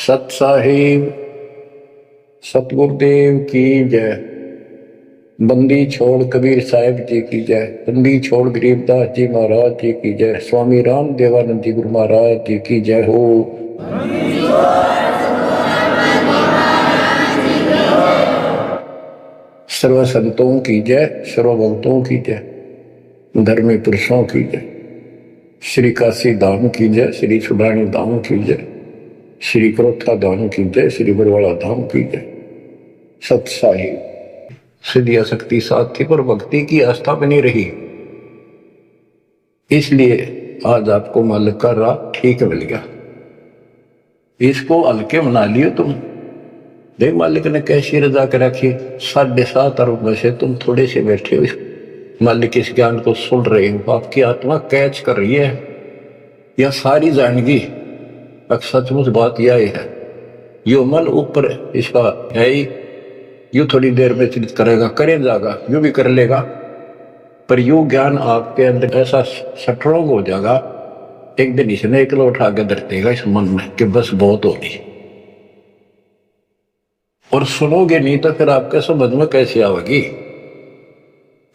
सत साहिब सतगुरुदेव की जय। बंदी छोड़ कबीर साहिब जी की जय। बंदी छोड़ गरीबदास जी महाराज जी की जय। स्वामी राम देवानंद जी गुरु महाराज जी की जय हो। सर्व संतों की जय, सर्व भक्तों की जय, धर्मी पुरुषों की जय। श्री काशी धाम की जय, श्री सुडानी धाम की जय, श्री क्रोथा धाम की जय, श्री बरवाड़ा धाम की जय। सत साहिब सिद्धि शक्ति साथ थी पर भक्ति की आस्था बनी रही, इसलिए आज आपको मालिक का राह ठीक मिल गया। इसको हल्के बना लियो तुम। देख मालिक ने कैसी रजा कर रखी। 7.5 अरब में से तुम थोड़े से बैठे हो, मालिक इस ज्ञान को सुन रहे हो, आपकी आत्मा कैच कर रही है। यह सारी जानगी सचमुच बात यह है। यो मन ऊपर इसका है ही, यू थोड़ी देर में चिंतित करेगा, करे जाएगा, यू भी कर लेगा, पर यू ज्ञान आपके अंदर ऐसा स्ट्रोंग हो जाएगा, एक दिन इसने एक उठा के धर देगा इस मन में कि बस बहुत होगी। और सुनोगे नहीं तो फिर आपके समझ में कैसे आवेगी।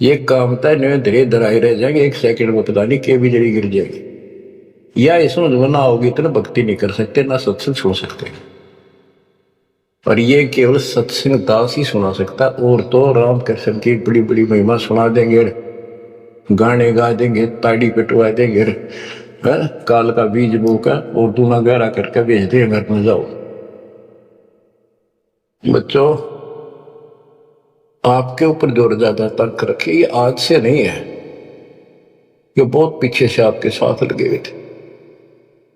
ये काम तय नहीं, धीरे धराई रह जाएंगे, एक सेकंड में पता नहीं के बिजली गिर जाएगी। या इस समझ में ना होगी इतना भक्ति नहीं कर सकते, ना सत्संग सुन सकते। और ये केवल सत्संग दास ही सुना सकता, और तो राम कृष्ण की बड़ी बड़ी महिमा सुना देंगे, गाने गा देंगे, ताड़ी पिटवा देंगे, काल का बीज बोका और दूना गहरा करके भेज देंगे घर में जाओ। बच्चों आपके ऊपर जोर ज्यादा तर्क रखे, ये आज से नहीं है, ये बहुत पीछे से आपके साथ लगे हुए थे।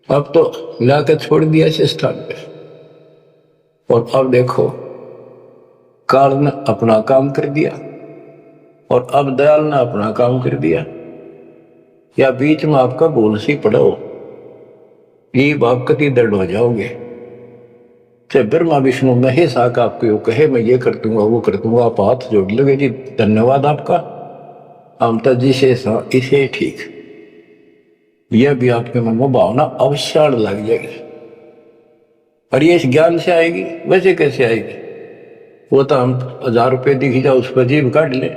अब तो लाकर छोड़ दिया इस स्थान पे, और अब देखो काल ने अपना काम कर दिया और अब दयाल ने अपना काम कर दिया। या बीच में आपका बोल सी पड़ो, ये आप कति दर्द हो जाओगे। चाहे ब्रह्मा विष्णु महेश आकर आपको यो कहे मैं ये कर दूंगा वो कर दूंगा, आप हाथ जोड़ लोगे जी धन्यवाद आपका, हम तो जिसे इसे ठीक। यह भी आपके मन में भावना अवश्य लग जाएगी। और ये इस ज्ञान से आएगी, वैसे कैसे आएगी? वो तो हम 1000 रुपये दिख जाओ उस पर जीभ काट ले,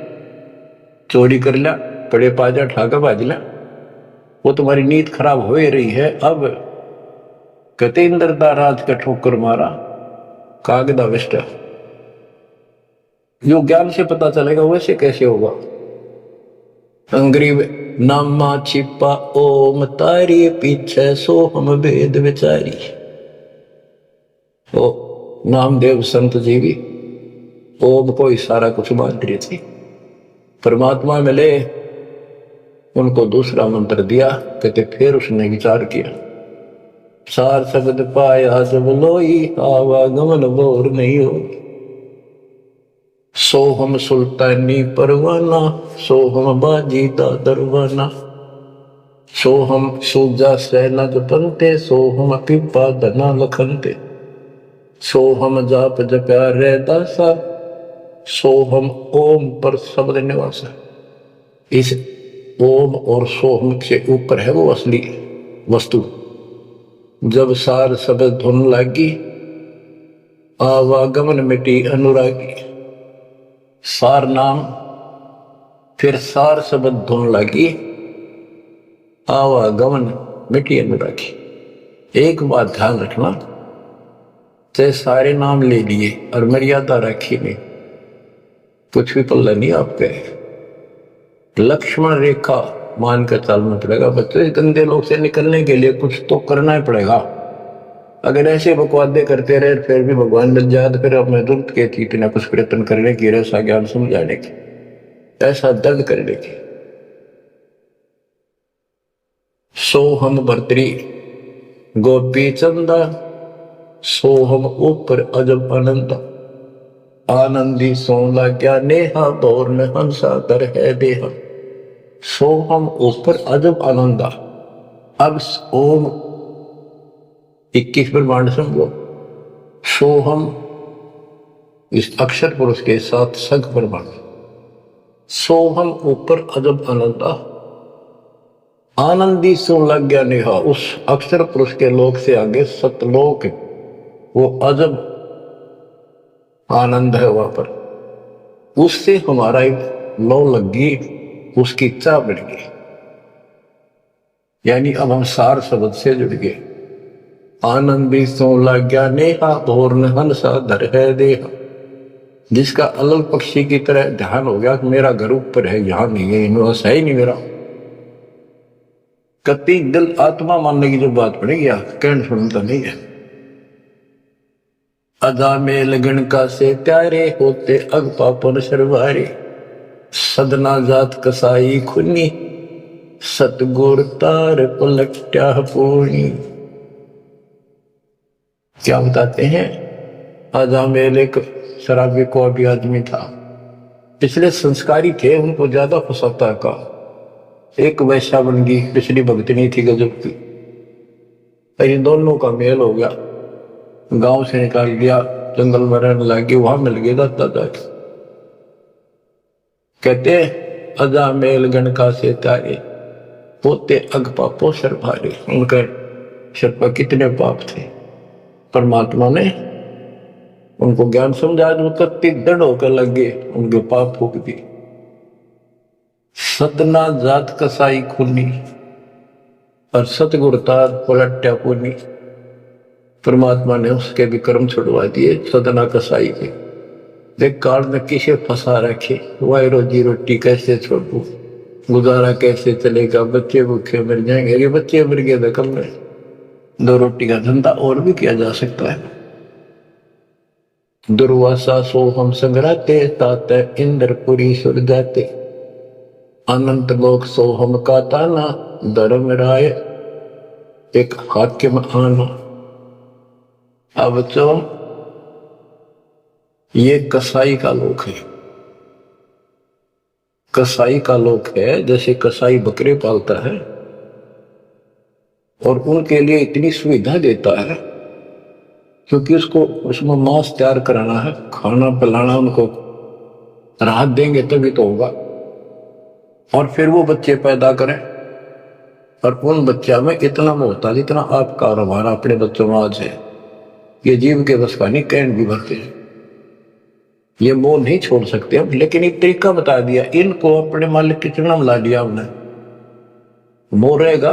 चोरी कर लिया, पड़े पाजा ठाकर बाज लिया, वो तुम्हारी नींद खराब हो ही रही है। अब कहते इंद्रदा राज का ठोकर मारा कागदा विष्ट, यो ज्ञान से पता चलेगा, वैसे कैसे होगा? अंग्रीब नामा छिपा ओम तारी पीछे सो हम भेद विचारी। तो नामदेव संत जी भी ओम को ही सारा कुछ मान रही थी। परमात्मा मिले, उनको दूसरा मंत्र दिया, कहते फिर उसने विचार किया। सार शब्द पाया जब लोई, आवागमन बोर नहीं हो। सोहम सुल्तानी परवाना, सोहम बाजी दा दरवाना, सोहम सूजा सेना जपनते, सोहम पिपा धना लखनते, सोहम जाप जप्या रे दासा, सोहम ओम पर शब्द निवासा। इस ओम और सोहम के ऊपर है वो असली वस्तु। जब सार शब्द धुन लागी, आवागमन मिटी अनुरागी। सार नाम फिर सार शब्द धुन लागी, आवागमन मिटी अनुरागी। एक बात ध्यान रखना, चाहे सारे नाम ले लिए और मर्यादा रखी नहीं, कुछ भी पल्ला नहीं आपके। लक्ष्मण रेखा मानकर चलना पड़ेगा बच्चों। इस गंदे लोग से निकलने के लिए कुछ तो करना ही पड़ेगा। अगर ऐसे बकवादे करते रहे फिर भी भगवान मिल जाए तो फिर अब मैं दुर्द के थी इतना कुछ प्रयत्न करने की, ऐसा ज्ञान समझाने की, ऐसा दर्द करने की। सोहम भर्तरी गोपी चंदा, सोहम ऊपर अजब आनंद, आनंदी सोला क्या नेहा, दौर में हंसा दर है देहा। सोहम ऊपर अजब आनंदा। अब ओम 21 ब्रह्मांड समझो, सोहम इस अक्षर पुरुष के साथ सग ब्रह्मांड। सोहम ऊपर अजब आनंदा, आनंदी सो लग गया नेहा। उस अक्षर पुरुष के लोक से आगे सतलोक वो अजब आनंद है वहां पर। उससे हमारा एक लौ लग गई, उसकी इच्छा बढ़ गई, यानी अब हम सार शब्द से जुड़ गए। आनंद भी सो लग गया नेहा, भोर हंसा धर है देहा। जिसका अलग पक्षी की तरह ध्यान हो गया कि मेरा घर ऊपर है, यहां नहीं है, इनमें है ही नहीं मेरा। कति दिल आत्मा मानने की जो बात पड़ेगी, कहन सुनता नहीं है। अदा में लगन का से प्यारे होते अग पापन सरवारे। सदना जात कसाई खुनी, सतगुर तार पलट्या पूर्णी। क्या बताते हैं, अदा मेल एक शराबी को अभी आदमी था, पिछले संस्कारी थे, उनको ज्यादा फसाता का। एक वैश्या बन गई, पिछली भक्तनी थी गजब की। इन दोनों का मेल हो गया, गांव से निकाल दिया, जंगल में रहने लगे, वहां मिल गए दादा। कहते अजा मेल गण का से तारे, पोते अग पापो सर भारे। उनके सर पर कितने पाप थे, परमात्मा ने उनको ज्ञान समझा, वो कत्ती दृढ़ होकर लग गए, उनके पाप फूक दिए। सतना जात कसाई खुनी, और सतगुरतार पलट्या पुनी। परमात्मा ने उसके भी कर्म छुड़वा दिए, सदना कसाई के। देख काल में किसे फंसा रखे, वाई रोजी रोटी कैसे छोड़ू, गुजारा कैसे चलेगा, बच्चे भूखे मर जाएंगे। ये बच्चे मर गए तो कम में 2 रोटी का धंधा और भी किया जा सकता है। दुर्वासा सो हम संग्राते, तात इंद्रपुरी सुर जाते। अनंत लोक सो हम का ताना, धर्म राय एक हाकिम आना। अब तो ये कसाई का लोक है, कसाई का लोक है। जैसे कसाई बकरे पालता है और उनके लिए इतनी सुविधा देता है, क्योंकि उसको उसमें मांस तैयार कराना है, खाना पिलाना, उनको राहत देंगे तभी तो होगा। और फिर वो बच्चे पैदा करें, और उन बच्चा में इतना मोहता जितना आपका और हमारा अपने बच्चों में आज है, ये जीव के बस का नहीं, कैन भी भरते हैं। ये मोह नहीं छोड़ सकते हम, लेकिन एक तरीका बता दिया, इनको अपने मालिक के चरणों में ला लिया हमने। मोह रहेगा,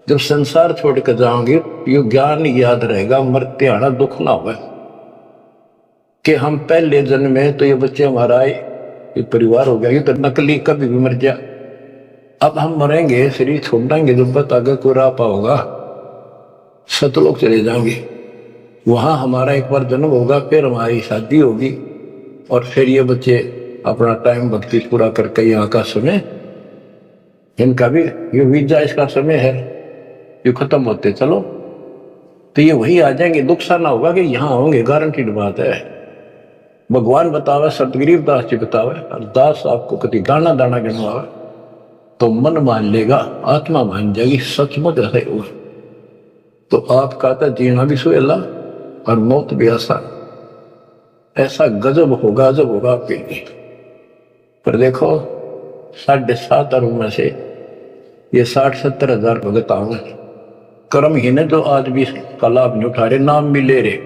जब संसार छोड़ कर जाओगे, ये ज्ञान याद रहेगा, मरते आना दुख ना हो कि हम पहले जन्म में तो ये बच्चे हमारा ये परिवार हो गया, ये तो नकली, कभी भी मर जा। अब हम मरेंगे, शरीर छोड़ देंगे, जब बत आगे कोई राह पाओगा, सतलोक चले जाएंगे, वहां हमारा एक बार जन्म होगा, फिर हमारी शादी होगी, और फिर ये बच्चे अपना टाइम भक्ति पूरा करके यहाँ का समय, इनका भी ये वीजा इसका समय है, ये खत्म होते चलो तो ये वही आ जाएंगे। दुख सा ना होगा कि यहाँ होंगे, गारंटीड बात है। भगवान बतावे, सतगरीब दास जी बतावे, और दास आपको कभी दाना दाना गिनवावे तो मन मान लेगा, आत्मा मान जाएगी, सचमुच ऐसा ही होगा। तो आपका तो जीना भी सुहेला और मौत भी आसान। ऐसा गजब होगा, अजब होगा आपके लिए। पर देखो 7.5 अरब में से ये 60-70 हजार भगत आवे, कर्म ही ने जो आज भी इसका लाभ नहीं उठा रहे, नाम भी ले रहे,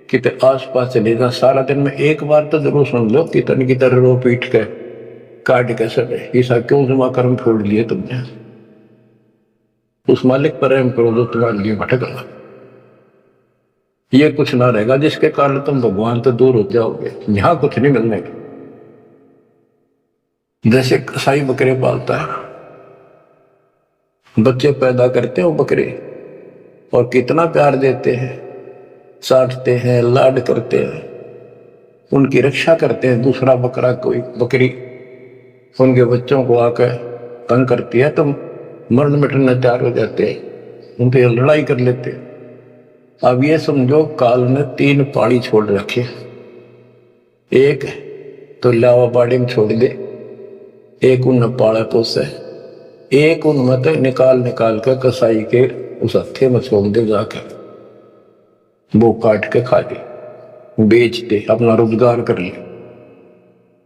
कितने आस पास चले जा, सारा दिन में एक बार तो जरूर सुन लो कितने की तरह रो पीट के काट के सब ऐसा क्यों जमा कर्म छोड़ लिए तुमने। उस मालिक पर प्रेम करो जो तुम्हारे लिए भटक रहा, ये कुछ ना रहेगा जिसके कारण तुम भगवान से दूर हो जाओगे, यहां कुछ नहीं मिलने का। जैसे कसाई बकरे पालता है, बच्चे पैदा करते हैं वो बकरे, और कितना प्यार देते हैं, साटते हैं, लाड करते हैं, उनकी रक्षा करते हैं। दूसरा बकरा कोई बकरी उनके बच्चों को आकर तंग करती है तो मरण मिटने तैयार हो जाते हैं, उन पे लड़ाई कर लेते हैं। अब ये समझो काल ने 3 पाड़ी छोड़ रखे, एक तो लावा बाड़ी में छोड़ दे, एक उन पाड़ा पोसे, एक उनमें तो निकाल कर कसाई के उस हत्थे में छोड़ दे, जाकर वो काट के खा ले, बेच दे, अपना रोजगार कर ले।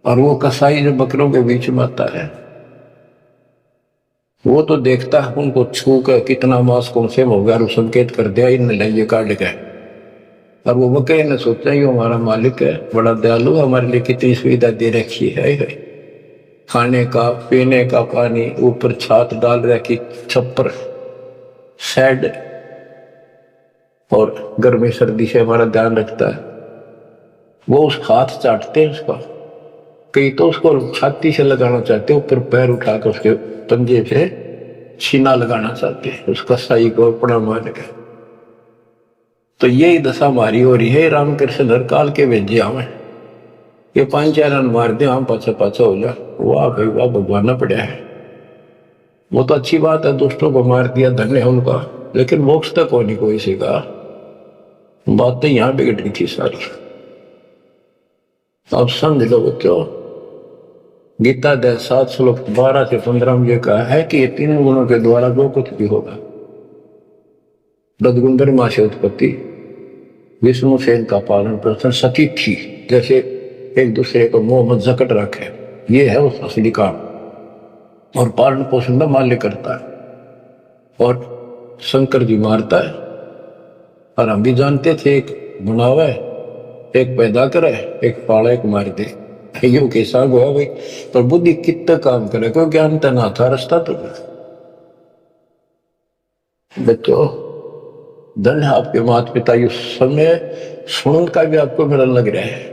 और वो कसाई जो बकरों के बीच में आता है, वो तो देखता है उनको छू कर कितना मांस कौन से हो गया, और संकेत कर दिया इन ये काट गए, और वो वकील ने सोचा ये हमारा मालिक है, बड़ा दयालु, हमारे लिए कितनी सुविधा दे रखी है। खाने का, पीने का पानी, ऊपर छत डाल रखी, छप्पर, शेड, और गर्मी सर्दी से हमारा ध्यान रखता है। वो उस हाथ चाटते हैं उसका, कई तो उसको छाती से लगाना चाहते, ऊपर पैर उठाकर उसके पंजे से छीना लगाना चाहते हैं, उसका साई को अपना मान के। तो यही दशा हमारी हो रही है। रामकृष्ण हर काल के भेजे हमें, ये 5-4 रन मार दे, हम पाछा पाछा हो जा, वाह भाई वाह, भगवान पड़ा है। वो तो अच्छी बात है, दुष्टों को मार दिया, धन्य है उनका, लेकिन मोक्ष तक होनी कोई सी का बातें यहां बिगड़ गई थी सारी। अब समझ लो बच्चों, गीता अध्याय 7 श्लोक 12 से 15 में ये कहा है कि ये 3 गुणों के द्वारा जो कुछ भी होगा, रजगुंदर मां से उत्पत्ति, विष्णु से इनका पालन पोषण, सतीथी जैसे एक दूसरे को मुंह में जकट रखे, ये है उस असली काम। और पालन पोषण का माल्य करता है, और शंकर जी मारता है। और हम भी जानते थे, एक बनावे, एक पैदा करे, एक पाले, एक मार दे, यू के साग हुआ भाई। पर बुद्धि कितना काम करे, कोई ज्ञान तो ना था, रास्ता तो बच्चों धन है आपके माता पिता, ये समय सुन का भी आपको मेरा लग रहा है।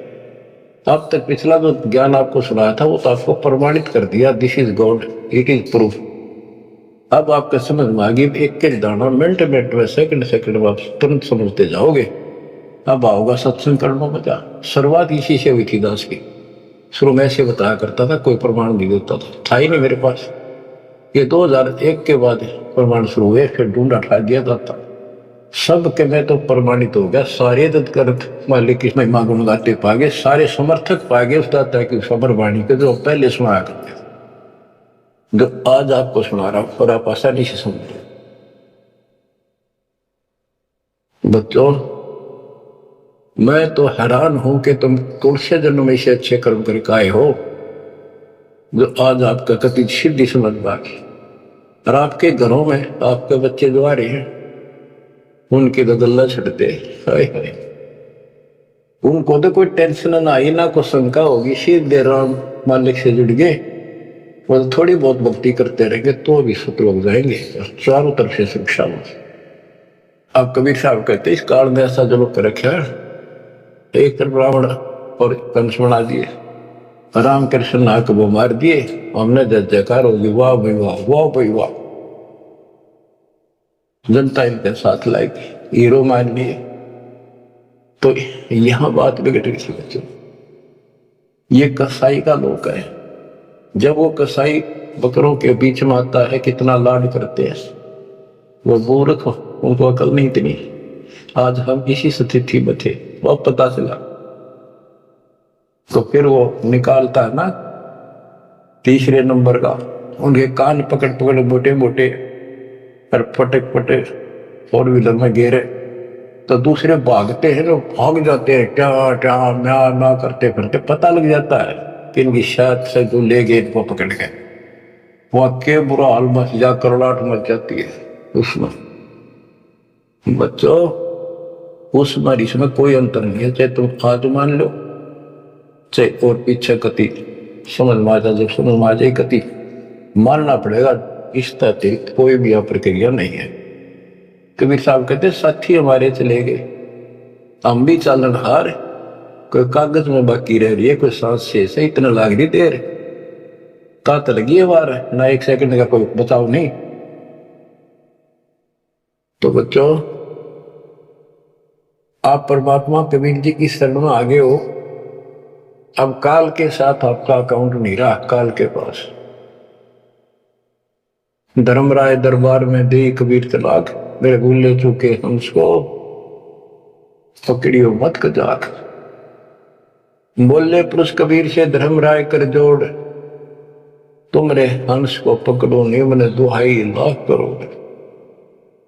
अब तक पिछला जो ज्ञान आपको सुनाया था वो तो आपको प्रमाणित कर दिया, this is God, it is proof. अब आपका समझ में आ गई, एक के दाना मिनट मिनट में, सेकंड सेकंड में आप तुरंत समझते जाओगे। अब आओगा सत्संग करना मजा। शुरुआत इसी से हुई थी दास की, शुरू में ऐसे बताया करता था, कोई प्रमाण नहीं देता था ही नहीं मेरे पास। ये 2001 के बाद प्रमाण शुरू हुए, फिर ढूंढा ठा दिया जाता, सब के मैं तो प्रमाणित हो गया। सारे दत्त मालिक की महिमा गुण गाते पागे, सारे समर्थक पागे उस दाता की खबर वाणी के, जो पहले सुनाया करते, जो आज आपको सुना रहा हूं, और आप आसानी से समझ रहे। बच्चों मैं तो हैरान हूं कि तुम तुलसी जन्म में से अच्छे कर्म करके आए हो, जो आज आपका कति सिद्धि समझ बाकी। और आपके घरों में आपके बच्चे जो आ रहे हैं, उनकी तो गल्ला छड़ते, हाय हाय, उनको तो कोई टेंशन ना आई, ना कोई शंका होगी, सीधे राम मालिक से जुड़ गए, वो तो थोड़ी बहुत भक्ति करते रहेंगे तो भी शत्रु हो जाएंगे, चारों तरफ से शिक्षा हो। अब कबीर साहब कहते इस काल में ऐसा जो कर रखा है, एक तरफ रावण और कंस बना दिए, राम कृष्ण नाक वो मार दिए, हमने जय जयकार होगी, वाह भाई वाह, वाह भाई वाह, जनता इनके साथ लाएगी, हीरो मान लिए। तो यहां बात बिगड़ गई थी बच्चों। ये कसाई का लोक है, जब वो कसाई बकरों के बीच में आता है, कितना लाड करते हैं, वो मूर्ख, उनको अकल नहीं इतनी। आज हम इसी स्थिति में थे, वो पता चला तो फिर वो निकालता है ना 3 नंबर का, उनके कान पकड़ पकड़ मोटे मोटे और फटक फटे 4 व्हीलर में घेरे, तो दूसरे भागते हैं, लोग भाग जाते हैं, क्या क्या म्या म्या करते फिरते, पता लग जाता है कि इनकी शायद से जो ले गए इनको पकड़ गए। वहां के बुरा हाल मच जा, करलाट मच जाती है उसमें। बच्चों उस बारिश में कोई अंतर नहीं है, चाहे तुम आज मान लो चाहे और पीछे कति समझ में आ जाए, जब समझ में आ जाए कति मानना पड़ेगा, इस अतिरिक्त कोई भी प्रक्रिया नहीं है। कबीर साहब कहते साथी हमारे चले गए, हम भी चालन हार, कोई कागज में बाकी रह रही है, कोई सांस से इतना लाग रही देर, तात लगी है वार, ना 1 सेकंड का कोई बचाव नहीं। तो बच्चों आप परमात्मा कबीर जी की शरण में आगे हो, अब काल के साथ आपका अकाउंट नहीं रहा, काल के पास। धर्मराय दरबार में दे कबीर तलाक, मेरे भूले चुके हमको पकड़ियो मत कजाक। बोले पुरुष कबीर से धर्मराय कर जोड़, तुमरे हंस को पकड़ो नहीं, मैंने दुहाई लाख करो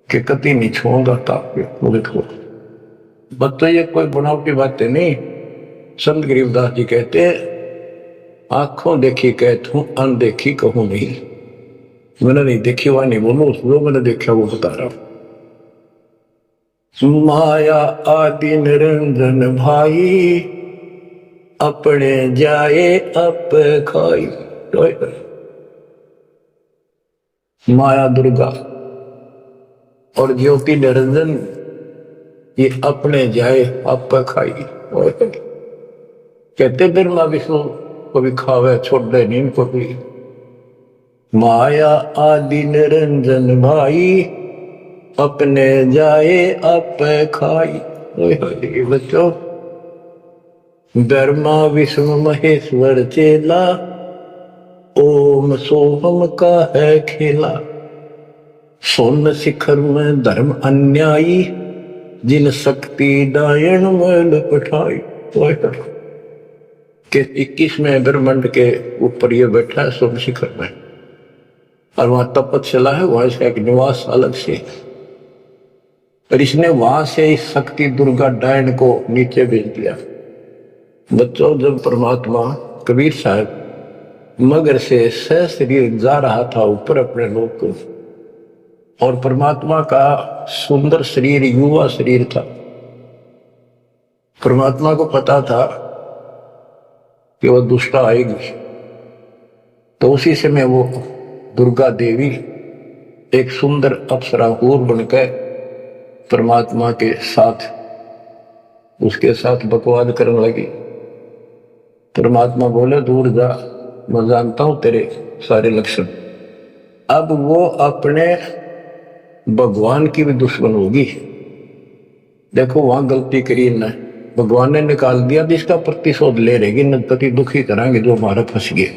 कि कति नहीं छोड़ूंगा ताकि देखो। बच्चों ये कोई बनावटी बातें नहीं। संत गरीबदास जी कहते हैं आंखों देखी कहता हूं, अनदेखी कहूं नहीं। मैंने नहीं देखी वहां नहीं बोलो, जो मैंने देखा वो बता रहा हूं। माया आदि निरंजन भाई, अपने जाए अप खाई। माया दुर्गा और ज्योति निरंजन ये अपने जाए अप खाई। कहते ब्रह्मा विष्णु को भी खावे छोड़ दे नींद को भी। माया आदि निरंजन भाई, अपने जाए अप खाई। बच्चों, ब्रह्मा विष्णु महेश्वर चेला, ओम सोहम का है खेला। सोन शिखर में धर्म अन्यायी, जिन शक्ति दायन में लपटाई। के 21वें ब्रह्मांड के ऊपर ये बैठा है सोम शिखर में, और वहां तपस्या है, वहां से एक निवास अलग से। और इसने वहां से इस शक्ति दुर्गा डायन को नीचे भेज दिया। बच्चों, जब परमात्मा कबीर साहब मगर से सशरीर जा रहा था ऊपर अपने लोक को, और परमात्मा का सुंदर शरीर युवा शरीर था। परमात्मा को पता था कि वह दुष्टा आएगी, तो उसी समय वो दुर्गा देवी एक सुंदर अप्सरा हूर बनकर परमात्मा के साथ उसके साथ बकवाद करने लगी। परमात्मा बोले, दूर जा, मैं जानता हूं तेरे सारे लक्षण। अब वो अपने भगवान की भी दुश्मन होगी। देखो वहां गलती करी न, भगवान ने निकाल दिया, जिसका प्रतिशोध ले रहेगी, नृपति दुखी कराएंगे जो हमारा फंस गए।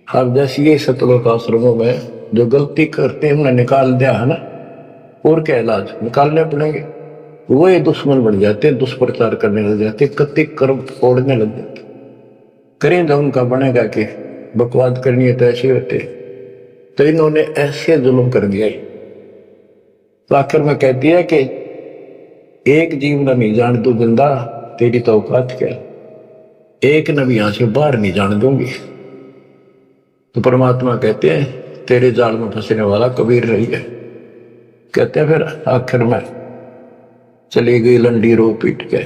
अब जैसे ये सतलोक आश्रमों में जो गलती करते हैं उन्हें निकाल दिया है ना, और क्या इलाज निकालने पड़ेंगे। वो ये दुश्मन बन जाते, दुष्प्रचार करने लग जाते, कति कर्म फोड़ने लग जाते। करें जो उनका बनेगा कि बकवाद करनी है तो ऐसे होते। तो इन्होंने ऐसे जुल्म कर दिया। तो आखिर में कहती है कि एक जीव न नहीं जान तू जिंदा, तेरी तो औकात क्या, एक न भी यहां से बाहर नहीं जान दूंगी। तो परमात्मा कहते हैं तेरे जाल में फंसने वाला कबीर रही है। कहते हैं फिर आखिर में चली गई लंडी रो पीट के।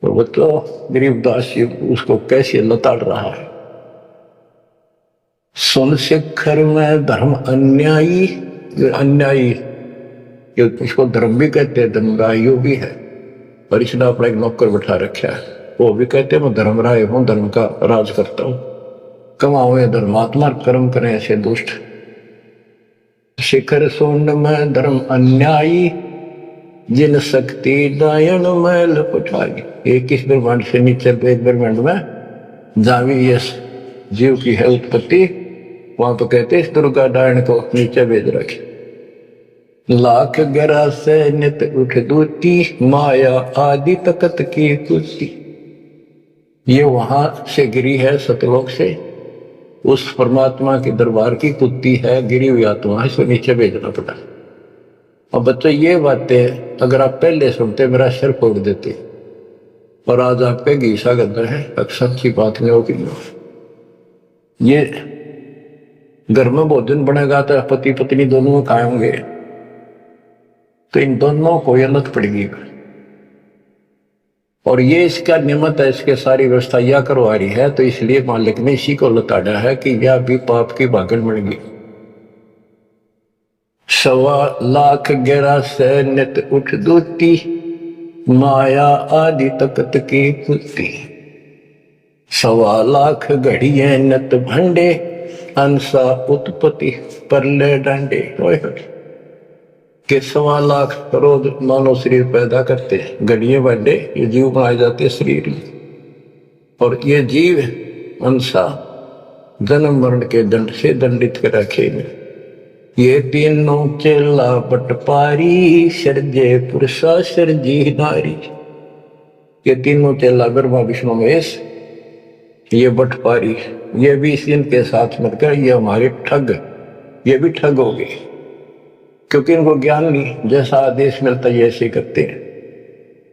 तो बच्चों, गरीबदास जी उसको कैसे लताड़ रहा है। सुन शिखर में धर्म अन्यायी, अन्यायी इसको धर्म भी कहते हैं, धर्मरायो भी है। और इसने अपना एक नौकर बैठा रखा है, वो भी कहते हैं मैं धर्मराय हूं, धर्म का राज करता हूं। कमाओ धर्मात्मा, कर्म करें ऐसे दुष्ट। शिखर सोन में धर्म अन्यायी, जिन शक्ति दायन में लपटाई। 21 ब्रह्मांड से नीचे एक ब्रह्मांड में जावी ये जीव की है उत्पत्ति, वहां पर कहते इस दुर्गा डायन को नीचे भेज रखे। लाख गरा से नित उठ दूती, माया आदि तकत की कुर्सी। ये वहां से गिरी है सतलोक से, उस परमात्मा के दरबार की कुत्ती है, गिरी हुई आत्मा, इसको नीचे भेजना पड़ा। और बच्चों, ये बातें अगर आप पहले सुनते मेरा सिर फोड़ देते, और आज आप पे घीसा गद्दा है, अक्सर की बात में होगी। ये घर में भोजन बनेगा तो पति पत्नी दोनों खाएंगे, तो इन दोनों को ये लत पड़ेगी। और ये इसका नियमत है, इसके सारी व्यवस्था यह करवा रही है, तो इसलिए मालिक ने इसी को लताड़ा है कि यह भी पाप की भागन बनेगी। 1.25 लाख गहरा से नित उठ दूती, माया आदि तकत की पुती। 1.25 लाख घड़िए नत भंडे, अंसा उत्पत्ति परले डंडे। के 1.25 लाख रोज मानव शरीर पैदा करते हैं, घड़िए भंडे ये जीव बनाए जाते हैं शरीर में। और ये जीव अंसा जन्म मरण के दंड से दंडित कर रखे। ये तीनों चेला बटपारी, सर्जे पुरुषा सर्जी नारी। ये तीनों चेला ब्रह्मा विष्णु महेश, ये बटपारी, ये भी इनके साथ मिलकर ये हमारे ठग, ये भी ठग हो गए, क्योंकि इनको ज्ञान नहीं, जैसा आदेश मिलता है ऐसे करते हैं।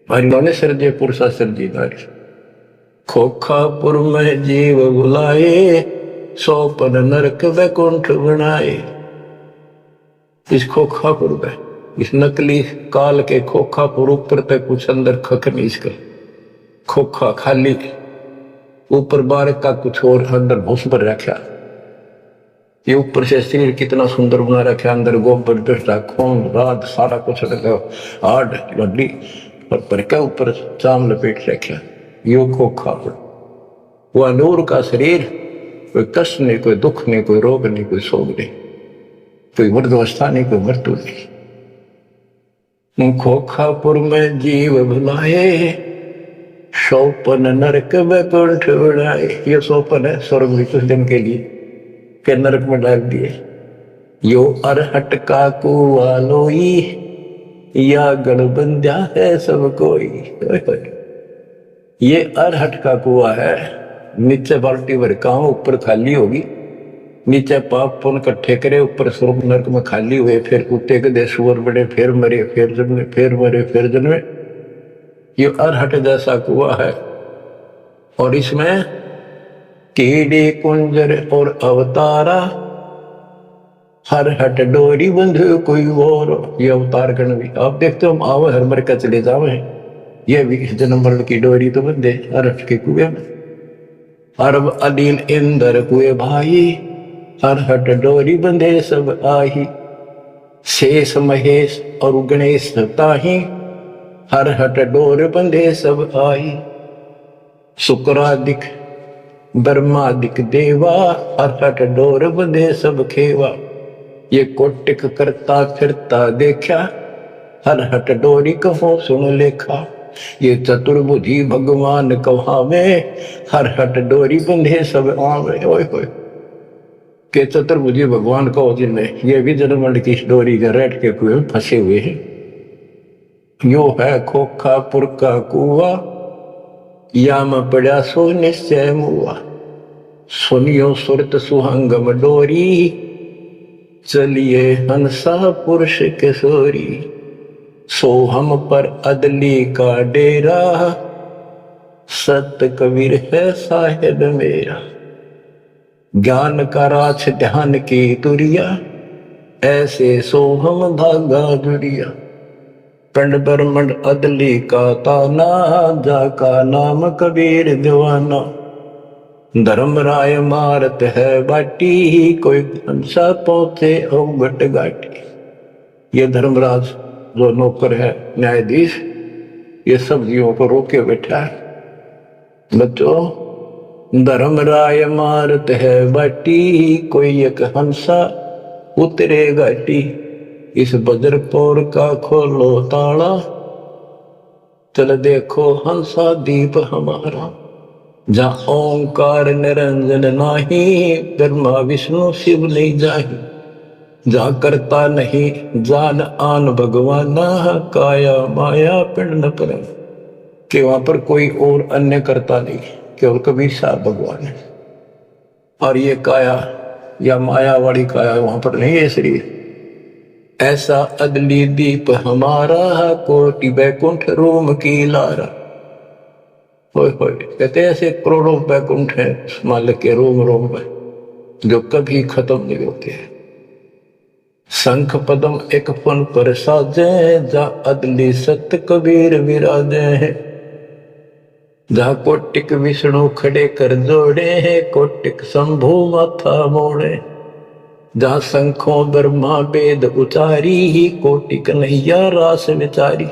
और इन्होंने सर्जे पुरुषा सर्जी नारी। खोखापुर में जीव बुलाए, 100 नरक वैकुंठ बनाए। इस खोखापुर में इस नकली काल के खोखा पर ऊपर तक कुछ अंदर खक नहीं, इसका खोखा खाली, ऊपर बार का कुछ और अंदर भूस भर रखा। ये ऊपर से शरीर कितना सुंदर बना रखा, अंदर गोबर डस्टा खून रात सारा कुछ लगा, हाड हड्डी पर क्या ऊपर चाम लपेट रखा। यो खोखा वह नूर का शरीर, कोई कष्ट नहीं, कोई दुख नहीं, कोई रोग नहीं, कोई शोक नहीं, कोई वृद्धावस्था नहीं, कोई मृत्यु नहीं। खोखापुर में जीव भुलाए, सोपन नरक वैकुंठ बनाए। ये सोपन है स्वर्ग भी कुछ दिन के लिए के नरक में डाल दिए। यो अरहट का कुआ लोई, या गढ़ बंध्या है सब कोई। ये अरहट का कुआ है, नीचे बाल्टी भर काम, ऊपर खाली होगी, नीचे पाप पुण्य इकट्ठे करे, ऊपर स्वर्ग नरक में खाली हुए, फिर कुत्ते के देश सुअर बड़े, फिर मरे, फिर जन्मे, फिर मरे, फिर जन्मे। ये अरहट जैसा कुआ है, और इसमें कीड़े कुंजर और अवतारा, हर हट डोरी बंधु कोई और। ये अवतार गण भी आप देखते हो, हम आवे हर मर का चले जावे, ये भी जन्म मरण की डोरी तो बंधे अरहट के कुएं में। अरब अलीन इंदर कुए भाई, हर हट डोरी बंधे सब आही। शेष महेश और गणेश ताही, हर हट डोर बंधे सब आई। शुक्रादिक ब्रह्मादिक देवा, हर हट डोर बंधे सब खेवा। ये कोटिक करता फिरता देखा, हर हट डोरी कहो सुन लेखा। ये चतुर्भुजी भगवान कहावे, हर हट डोरी बंधे सब आवे। ओए होए के चतुर्भुजी भगवान कहो जिनमें, ये भी जन्म की डोरी के रेट के कुएं में फंसे हुए हैं। यो है खोखापुर का कुआ, या में पड़ा सो निश्चय मुआ। सुनियो सुरत सुहंगम डोरी, चलिए हंसा पुरुष किशोरी। सो हम पर अदली का डेरा, सत कबीर है साहिब मेरा। ज्ञान का राछ ध्यान की तुरिया, ऐसे सो हम धागा जुड़िया। पिंड ब्रह्मंड अदली का ताना, जाका नाम कबीर दीवाना। धर्म राय मारत है बाटी, कोई हंसा पहुंचे अवगट घाटी। ये धर्मराज जो नौकर है न्यायाधीश, ये सब्जियों को रोके बैठा है। बच्चों, धर्म राय मारत है बाटी, कोई एक हंसा उतरे घाटी। इस बजरपुर का खोलो ताला, चल देखो हंसा दीप हमारा। जहाँ ओंकार निरंजन नाही, ब्रह्मा विष्णु शिव नहीं जाही। जहाँ करता नहीं जान आन भगवाना, काया माया पिंड न परम। कि वहां पर कोई और अन्य करता नहीं, केवल कबीर साहब भगवान है। और ये काया या माया वाली काया वहां पर नहीं है शरीर। ऐसा अदली दीप हमारा, कोटि बैकुंठ रोम की लारा। कहते ऐसे करोड़ों बैकुंठ है मालिक के रोम रोम में, जो कभी खत्म नहीं होते हैं। शंख पदम एक फन पर साजे, जा अदली सत्य कबीर विराजे हैं। जहाँ कोटिक विष्णु खड़े कर जोड़े हैं, कोटिक शंभु माथा मोड़े। जहाँ शंखों ब्रह्मा वेद उचारी, कोटिक नैया रास विचारी।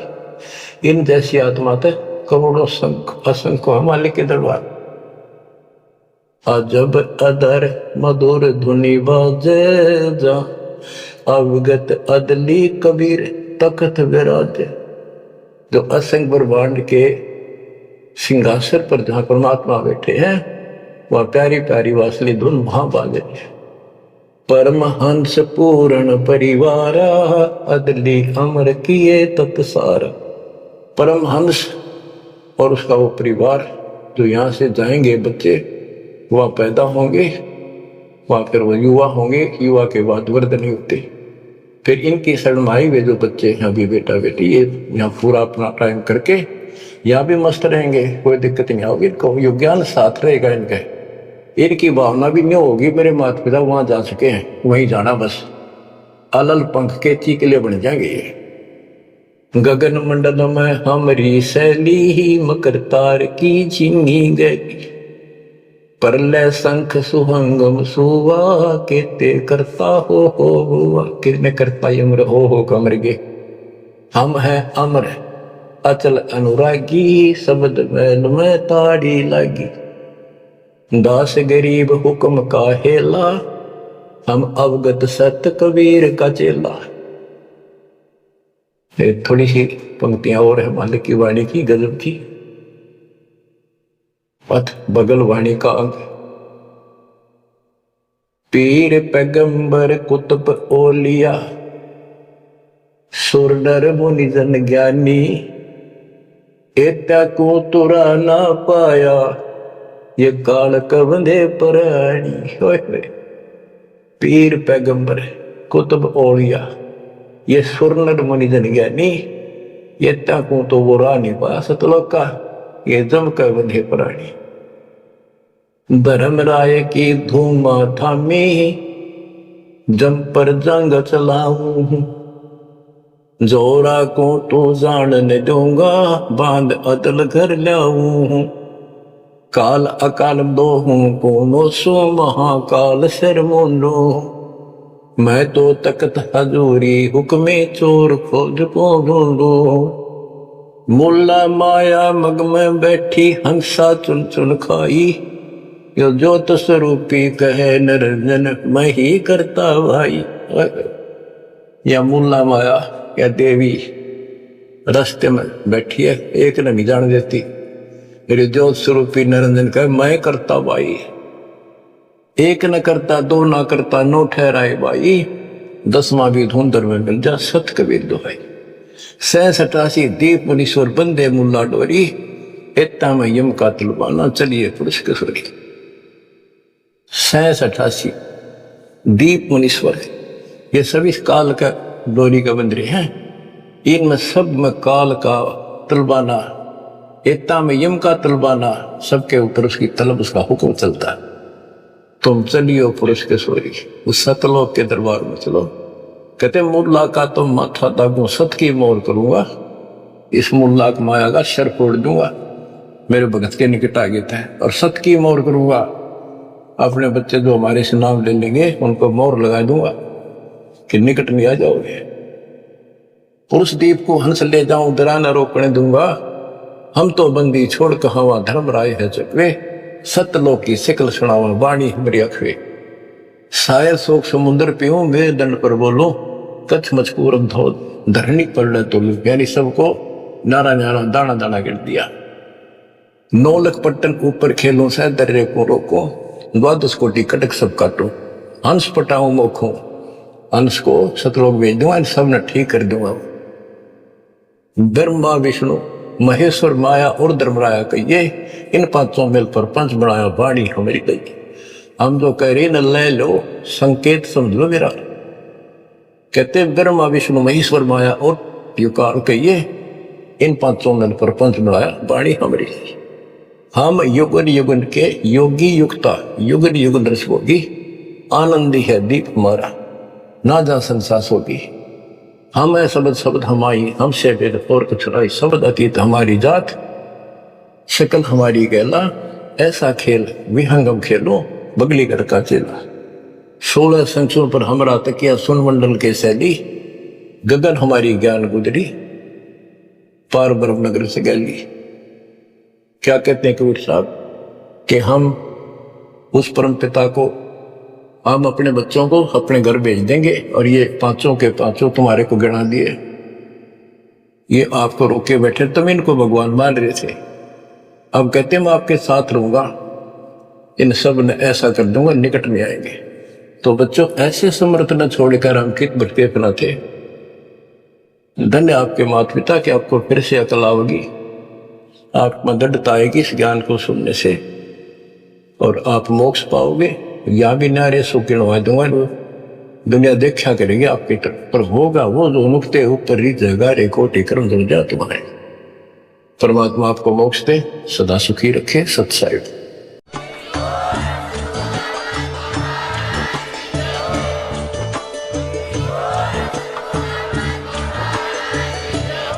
इन जैसी आत्मा तक करोड़ों शंख असंख्य मालिक के दरबार। अजब अदर मधुर धुनि बाजे, जा अवगत अदली कबीर तख्त विराजे। जो असंख्य ब्रह्मांड के सिंहासन पर जहां परमात्मा बैठे हैं, वह प्यारी प्यारी वासली धुन वहां बाजे। परमहंस पूर्ण परिवारा, अदली अमर किए तत्सारा। परमहंस और उसका वो परिवार जो यहाँ से जाएंगे बच्चे, वह पैदा होंगे, वहाँ फिर वो युवा होंगे, युवा के बाद वृद्ध नहीं होते। फिर इनकी शरणाई वे जो बच्चे हैं अभी बेटा बेटी, ये यहाँ पूरा अपना टाइम करके यहाँ भी मस्त रहेंगे, कोई दिक्कत नहीं होगी इनको। ये ज्ञान साथ रहेगा इनका, इनकी भावना भी नहीं होगी मेरे माता पिता वहां जा चुके हैं, वहीं जाना बस। अलल पंख के चीकले बन जाएंगे ये। गगन मंडल में हमरी सैली ही मकर तार की चीनी गई, परलय शंख सुहंगम सुवा केते करता हो हुआ। किसने करता यमर हो कमर गे। हम हैं अमर अचल अनुरागी, शब्द मैल में ताड़ी लागी। दास गरीब हुक्म का हेला, हम अवगत सत कबीर का चेला। थोड़ी सी पंक्तियां और है मालिक की वाणी की, गजब की। पथ बगल वाणी का अंग। पीर पैगंबर कुतुब ओलिया, सुरनर मुनि जन ज्ञानी। एता को तुरा ना पाया, ये काल कबंधे प्राणी। पीर पैगंबर कुतुब ओलिया, ये सुरनर मुनि जन ज्ञानी। ये ताकू तो वो रा नहीं पाया सतलोक का, ये जम कर बंधे प्राणी। धर्मराय की धूमा थामी, जम पर जंग चलाऊं। जोरा को तो जान न दूंगा, बांध अदल घर लाऊं। काल अकाल दो हूं कोनो सो, महाकाल सिर मुंडो। मैं तो तकत हजूरी हुक्मे चोर खोज को ढूंढो। मुल्ला माया मग में बैठी, हंसा चुन चुन खाई। यो ज्योत स्वरूपी कहे निरंजन, मैं ही करता भाई। या मुल्ला माया या देवी रास्ते में बैठी है, एक ने नहीं जान देती। मेरे ज्योत स्वरूपी निरंजन कहे मैं करता भाई। एक न करता दो ना करता, नो ठहराए भाई। 10वां भी धुंधर में मिल जा, सत कबीर दुहाई। 87 दीप मुनीश्वर बंदे मुल्ला डोरी, एता में यम का तलवाना चलिए पुरुष किशोरी। 87 दीप मुनीश्वर, ये सभी काल का डोरी का बंदरे हैं। इनमें सब में काल का तलबाना, एता में यम का तलबाना, सबके ऊपर उसकी तलब, उसका हुक्म चलता है। तुम चलियो पुरुष के सोरी, उस सतलोक के दरबार में चलो। कहते मुल्ला का तो माथा दागू, सत की मोर करूंगा। इस मुल्ला का माया का शर फोड़ दूंगा, मेरे भगत के निकट आ गए थे। और सत की मोर करूंगा, अपने बच्चे जो हमारे से नाम ले लेंगे उनको मोर लगा दूंगा कि निकट नहीं आ जाओगे। पुरुष दीप को हंस ले जाऊं, डरा न रोकने दूंगा। हम तो बंदी छोड़ कहावा, धर्म राय है चकवे। सतलोक की सिकल सुनावा, वाणी हमारी अखवे। शायद शोक समुद्र पीऊं, मेरे दंड पर बोलो। कच्छ मचकूर धो धरनी पड़ तो, यानी सबको नारा नारा दाना दाना गिर दिया। 9 लख पट्टन ऊपर खेलूं, सह दर्रे को रोको। 12 कोटि कटक सब काटो, हंस पटाऊं मोखों। हंस को सतलोक भेज दूंगा, इन सब ने ठीक कर दूंगा। ब्रह्मा विष्णु महेश्वर माया और धर्मराया कहिए, इन 5 मेल पर पंच बनाया, वाणी हमारी गई। हम जो कह रहे न ले लो, संकेत समझ लो मेरा। कहते ब्रह्मा विष्णु महेश्वर माया और युकार कहिए, इन 5 मेल पर पंच बनाया, वाणी हमारी। हम युगन युगन के योगी युक्ता, युगन युगन रस होगी। आनंदी है दीप हमारा, ना जा संसास होगी। हम है शब्द शब्द हमारी, हमसे वेद और कुछ राई। शब्द अतीत हमारी जात, शकल हमारी गैला। ऐसा खेल विहंगम खेलो, बगली घर का चेला। 16 संख्यों पर हमरा तकिया, सुन मंडल के सैली। गगन हमारी ज्ञान गुजरी, पार ब्रह्म नगर से गैली। क्या कहते हैं कबीर साहब कि हम उस परम पिता को, हम अपने बच्चों को अपने घर भेज देंगे, और ये 5 के 5 तुम्हारे को गिना दिए। ये आपको रोके बैठे, तुम इनको भगवान मान रहे थे। अब कहते मैं आपके साथ रहूंगा, इन सब ने ऐसा कर दूंगा, निकट में आएंगे। तो बच्चों, ऐसे समर्थ न छोड़कर हम कित भटके अपना थे। धन्य आपके माता पिता कि आपको फिर से अकल आओगी, आप मदद आएगी इस ज्ञान को सुनने से, और आप मोक्ष पाओगे। या भी नारे सो किणवा दूंगा, दुनिया देखा करेगी आपकी तरफ, पर होगा वो जो नुकते ऊपर रीत जगा रे कोटि कर्म जल जा तुम्हारे। परमात्मा आपको मोक्ष दे, सदा सुखी रखे। सत्साहिब।